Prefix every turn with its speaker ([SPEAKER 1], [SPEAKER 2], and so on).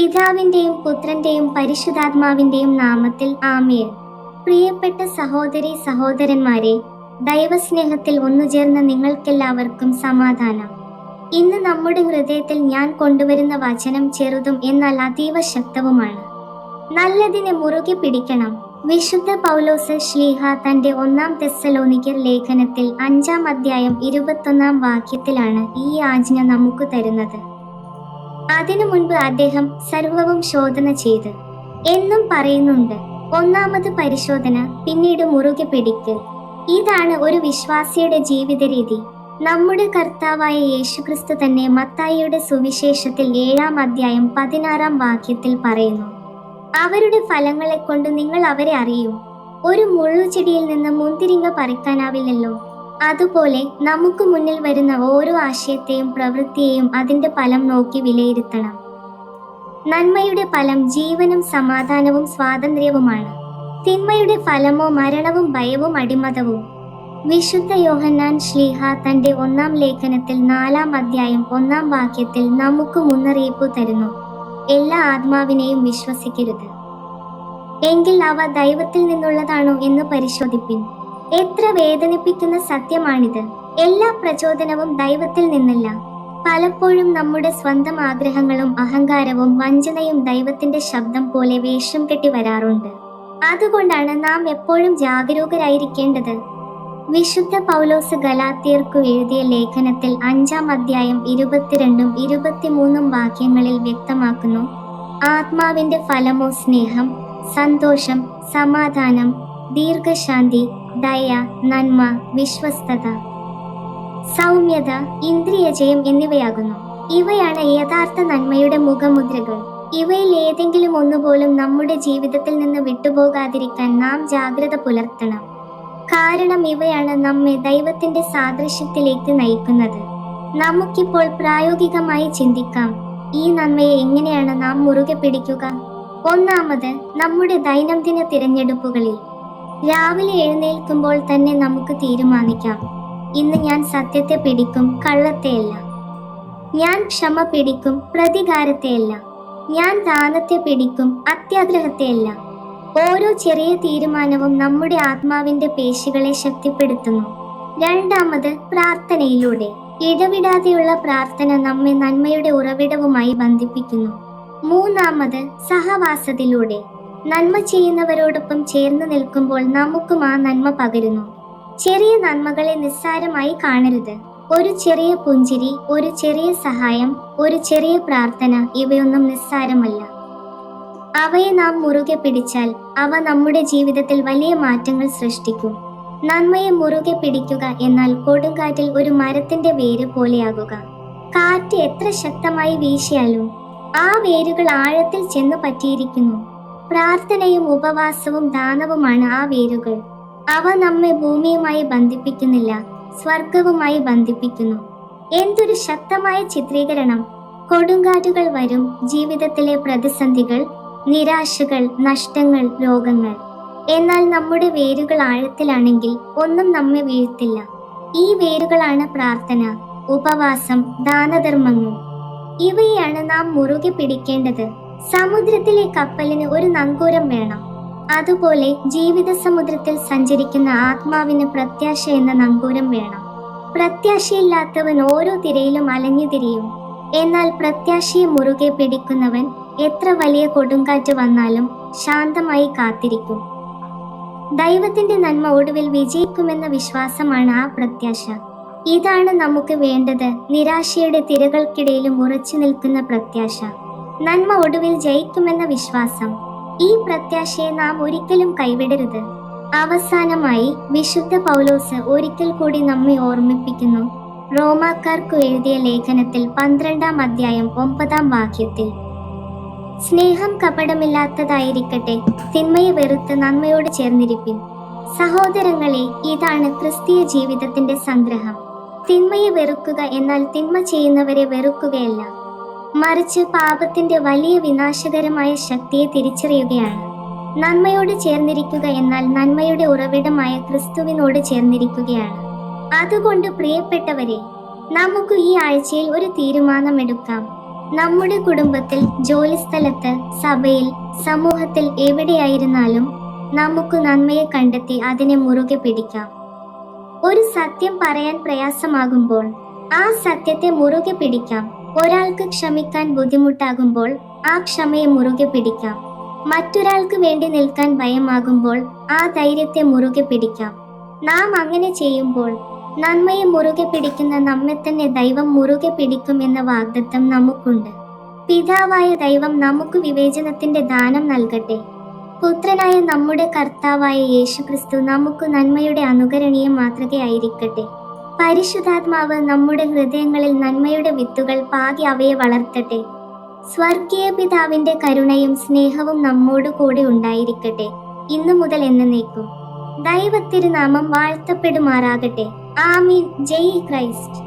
[SPEAKER 1] പിതാവിന്റെയും പുത്രന്റെയും പരിശുദ്ധാത്മാവിന്റെയും നാമത്തിൽ ആമേൻ. പ്രിയപ്പെട്ട സഹോദരീ സഹോദരന്മാരെ, ദൈവസ്നേഹത്തിൽ ഒന്നുചേർന്ന നിങ്ങൾക്കെല്ലാവർക്കും സമാധാനം. ഇന്ന് നമ്മുടെ ഹൃദയത്തിൽ ഞാൻ കൊണ്ടുവരുന്ന വചനം ചെറുതും എന്നാൽ അതീവ ശക്തവുമാണ്. നല്ലതിനെ മുറുകെ പിടിക്കണം. വിശുദ്ധ പൗലോസ് ശ്ലീഹ തന്റെ 1 തെസ്സലോനിക്കർ ലേഖനത്തിൽ 5 അധ്യായം 21 വാക്യത്തിലാണ് ഈ ആജ്ഞ നമുക്ക് തരുന്നത്. അതിനു മുൻപ് അദ്ദേഹം സർവവും ശോധന ചെയ്ത് എന്നും പറയുന്നുണ്ട്. ഒന്നാമത് പരിശോധന, പിന്നീട് മുറുകെ പിടിക്ക്. ഇതാണ് ഒരു വിശ്വാസിയുടെ ജീവിത രീതി. നമ്മുടെ കർത്താവായ യേശുക്രിസ്തു തന്നെ മത്തായിയുടെ സുവിശേഷത്തിൽ 7 അധ്യായം 16 വാക്യത്തിൽ പറയുന്നു, അവരുടെ ഫലങ്ങളെ കൊണ്ട് നിങ്ങൾ അവരെ അറിയും. ഒരു മുള്ളുചെടിയിൽ നിന്ന് മുന്തിരിങ്ങ പറിക്കാനാവില്ലല്ലോ. അതുപോലെ നമുക്ക് മുന്നിൽ വരുന്ന ഓരോ ആശയത്തെയും പ്രവൃത്തിയെയും അതിന്റെ ഫലം നോക്കി വിലയിരുത്തണം. നന്മയുടെ ഫലം ജീവനും സമാധാനവും സ്വാതന്ത്ര്യവുമാണ്. തിന്മയുടെ ഫലമോ മരണവും ഭയവും അടിമതവും. വിശുദ്ധ യോഹന്നാൻ ശ്ലീഹ തന്റെ 1 ലേഖനത്തിൽ 4 അധ്യായം 1 വാക്യത്തിൽ നമുക്ക് മുന്നറിയിപ്പ് തരുന്നു, എല്ലാ ആത്മാവിനെയും വിശ്വസിക്കരുത്, എങ്കിൽ അവ ദൈവത്തിൽ നിന്നുള്ളതാണോ എന്ന് പരിശോധിപ്പിൻ. എത്ര വേദനിപ്പിക്കുന്ന സത്യമാണിത്. എല്ലാ പ്രചോദനവും ദൈവത്തിൽ നിന്നല്ല. പലപ്പോഴും നമ്മുടെ സ്വന്തം ആഗ്രഹങ്ങളും അഹങ്കാരവും വഞ്ചനയും ദൈവത്തിന്റെ ശബ്ദം പോലെ വേഷം കെട്ടി വരാറുണ്ട്. അതുകൊണ്ടാണ് നാം എപ്പോഴും ജാഗരൂകരായിരിക്കേണ്ടത്. വിശുദ്ധ പൗലോസ് ഗലാത്യർക്കു എഴുതിയ ലേഖനത്തിൽ 5 അധ്യായം 22 23 വാക്യങ്ങളിൽ വ്യക്തമാക്കുന്നു, ആത്മാവിന്റെ ഫലമോ സ്നേഹം, സന്തോഷം, സമാധാനം, ദീർഘശാന്തി, ദയ, നന്മ, വിശ്വസ്തത, സൗമ്യത, ഇന്ദ്രിയജയം എന്നിവയാകുന്നു. ഇവയാണ് യഥാർത്ഥ നന്മയുടെ മുഖമുദ്രകൾ. ഇവയിൽ ഏതെങ്കിലും ഒന്നുപോലും നമ്മുടെ ജീവിതത്തിൽ നിന്ന് വിട്ടുപോകാതിരിക്കാൻ നാം ജാഗ്രത പുലർത്തണം. കാരണം ഇവയാണ് നമ്മെ ദൈവത്തിന്റെ സാദൃശ്യത്തിലേക്ക് നയിക്കുന്നത്. നമുക്കിപ്പോൾ പ്രായോഗികമായി ചിന്തിക്കാം, ഈ നന്മയെ എങ്ങനെയാണ് നാം മുറുകെ പിടിക്കുക? ഒന്നാമത്, നമ്മുടെ ദൈനംദിന തിരഞ്ഞെടുപ്പുകളിൽ. രാവിലെ എഴുന്നേൽക്കുമ്പോൾ തന്നെ നമുക്ക് തീരുമാനിക്കാം, ഇന്ന് ഞാൻ സത്യത്തെ പിടിക്കും, കള്ളത്തെയല്ല. ഞാൻ ക്ഷമ പിടിക്കും, പ്രതികാരത്തെയല്ല. ഞാൻ ദാനത്തെ പിടിക്കും, അത്യാഗ്രഹത്തെയല്ല. ഓരോ ചെറിയ തീരുമാനവും നമ്മുടെ ആത്മാവിന്റെ പേശികളെ ശക്തിപ്പെടുത്തുന്നു. രണ്ടാമത്, പ്രാർത്ഥനയിലൂടെ. ഇടവിടാതെയുള്ള പ്രാർത്ഥന നമ്മെ നന്മയുടെ ഉറവിടവുമായി ബന്ധിപ്പിക്കുന്നു. മൂന്നാമത്, സഹവാസത്തിലൂടെ. നന്മ ചെയ്യുന്നവരോടൊപ്പം ചേർന്ന് നിൽക്കുമ്പോൾ നമുക്കും ആ നന്മ പകരുന്നു. ചെറിയ നന്മകളെ നിസ്സാരമായി കാണരുത്. ഒരു ചെറിയ പുഞ്ചിരി, ഒരു ചെറിയ സഹായം, ഒരു ചെറിയ പ്രാർത്ഥന, ഇവയൊന്നും നിസ്സാരമല്ല. അവയെ നാം മുറുകെ പിടിച്ചാൽ അവ നമ്മുടെ ജീവിതത്തിൽ വലിയ മാറ്റങ്ങൾ സൃഷ്ടിക്കും. നന്മയെ മുറുകെ പിടിക്കുക എന്നാൽ കൊടുങ്കാറ്റിൽ ഒരു മരത്തിന്റെ വേര് പോലെയാകുക. കാറ്റ് എത്ര ശക്തമായി വീശിയാലും ആ വേരുകൾ ആഴത്തിൽ ചെന്നു പറ്റിയിരിക്കുന്നു. പ്രാർത്ഥനയും ഉപവാസവും ദാനവുമാണ് ആ വേരുകൾ. അവ നമ്മെ ഭൂമിയുമായി ബന്ധിപ്പിക്കുന്നില്ല, സ്വർഗവുമായി ബന്ധിപ്പിക്കുന്നു. എന്തൊരു ശക്തമായ ചിത്രീകരണം! കൊടുങ്കാറ്റുകൾ വരും, ജീവിതത്തിലെ പ്രതിസന്ധികൾ, നിരാശകൾ, നഷ്ടങ്ങൾ, രോഗങ്ങൾ. എന്നാൽ നമ്മുടെ വേരുകൾ ആഴത്തിലാണെങ്കിൽ ഒന്നും നമ്മെ വീഴ്ത്തില്ല. ഈ വേരുകളാണ് പ്രാർത്ഥന, ഉപവാസം, ദാനധർമ്മങ്ങൾ. ഇവയാണ് നാം മുറുകെ പിടിക്കേണ്ടത്. സമുദ്രത്തിലെ കപ്പലിന് ഒരു നങ്കൂരം വേണം. അതുപോലെ ജീവിത സമുദ്രത്തിൽ സഞ്ചരിക്കുന്ന ആത്മാവിന് പ്രത്യാശ എന്ന നങ്കൂരം വേണം. പ്രത്യാശയില്ലാത്തവൻ ഓരോ തിരയിലും അലഞ്ഞു തിരിയും. എന്നാൽ പ്രത്യാശയെ മുറുകെ പിടിക്കുന്നവൻ എത്ര വലിയ കൊടുങ്കാറ്റ് വന്നാലും ശാന്തമായി കാത്തിരിക്കും. ദൈവത്തിന്റെ നന്മ ഒടുവിൽ വിജയിക്കുമെന്ന വിശ്വാസമാണ് ആ പ്രത്യാശ. ഇതാണ് നമുക്ക് വേണ്ടത്. നിരാശയുടെ തിരകൾക്കിടയിലും ഉറച്ചു നിൽക്കുന്ന പ്രത്യാശ. നന്മ ഒടുവിൽ ജയിക്കുമെന്ന വിശ്വാസം. ഈ പ്രത്യാശയെ നാം ഒരിക്കലും കൈവിടരുത്. അവസാനമായി വിശുദ്ധ പൗലോസ് ഒരിക്കൽ കൂടി നമ്മെ ഓർമ്മിപ്പിക്കുന്നു. റോമാക്കാർക്കു എഴുതിയ ലേഖനത്തിൽ 12 അധ്യായം 9 വാക്യത്തിൽ, സ്നേഹം കപടമില്ലാത്തതായിരിക്കട്ടെ, തിന്മയെ വെറുത്ത് നന്മയോട് ചേർന്നിരിപ്പിൻ. സഹോദരങ്ങളെ, ഇതാണ് ക്രിസ്തീയ ജീവിതത്തിന്റെ സംഗ്രഹം. തിന്മയെ വെറുക്കുക എന്നാൽ തിന്മ ചെയ്യുന്നവരെ വെറുക്കുകയല്ല, മറിച്ച് പാപത്തിന്റെ വലിയ വിനാശകരമായ ശക്തിയെ തിരിച്ചറിയുകയാണ്. നന്മയോട് ചേർന്നിരിക്കുക എന്നാൽ നന്മയുടെ ഉറവിടമായ ക്രിസ്തുവിനോട് ചേർന്നിരിക്കുകയാണ്. അതുകൊണ്ട് പ്രിയപ്പെട്ടവരെ, നമുക്ക് ഈ ആഴ്ചയിൽ ഒരു തീരുമാനമെടുക്കാം. നമ്മുടെ കുടുംബത്തിൽ, ജോലിസ്ഥലത്ത്, സഭയിൽ, സമൂഹത്തിൽ എവിടെയായിരുന്നാലും നമുക്ക് നന്മയെ കണ്ടെത്തി അതിനെ മുറുകെ പിടിക്കാം. ഒരു സത്യം പറയാൻ പ്രയാസമാകുമ്പോൾ ആ സത്യത്തെ മുറുകെ പിടിക്കാം. ഒരാൾക്ക് ക്ഷമിക്കാൻ ബുദ്ധിമുട്ടാകുമ്പോൾ ആ ക്ഷമയെ മുറുകെ പിടിക്കാം. മറ്റൊരാൾക്ക് വേണ്ടി നിൽക്കാൻ ഭയമാകുമ്പോൾ ആ ധൈര്യത്തെ മുറുകെ പിടിക്കാം. നാം അങ്ങനെ ചെയ്യുമ്പോൾ നന്മയെ മുറുകെ പിടിക്കുന്ന നമ്മെ തന്നെ ദൈവം മുറുകെ പിടിക്കും എന്ന വാഗ്ദത്തം നമുക്കുണ്ട്. പിതാവായ ദൈവം നമുക്ക് വിവേചനത്തിന്റെ ദാനം നൽകട്ടെ. പുത്രനായ നമ്മുടെ കർത്താവായ യേശുക്രിസ്തു നമുക്ക് നന്മയുടെ അനുകരണീയ മാതൃകയായിരിക്കട്ടെ. പരിശുദ്ധാത്മാവ് നമ്മുടെ ഹൃദയങ്ങളിൽ നന്മയുടെ വിത്തുകൾ പാകി അവയെ വളർത്തട്ടെ. സ്വർഗീയ പിതാവിന്റെ കരുണയും സ്നേഹവും നമ്മോട് കൂടെ ഉണ്ടായിരിക്കട്ടെ, ഇന്നു മുതൽ എന്നേക്കും. ദൈവത്തിരുനാമം വാഴ്ത്തപ്പെടുമാറാകട്ടെ. ആമീൻ. ജയ് ക്രൈസ്റ്റ്.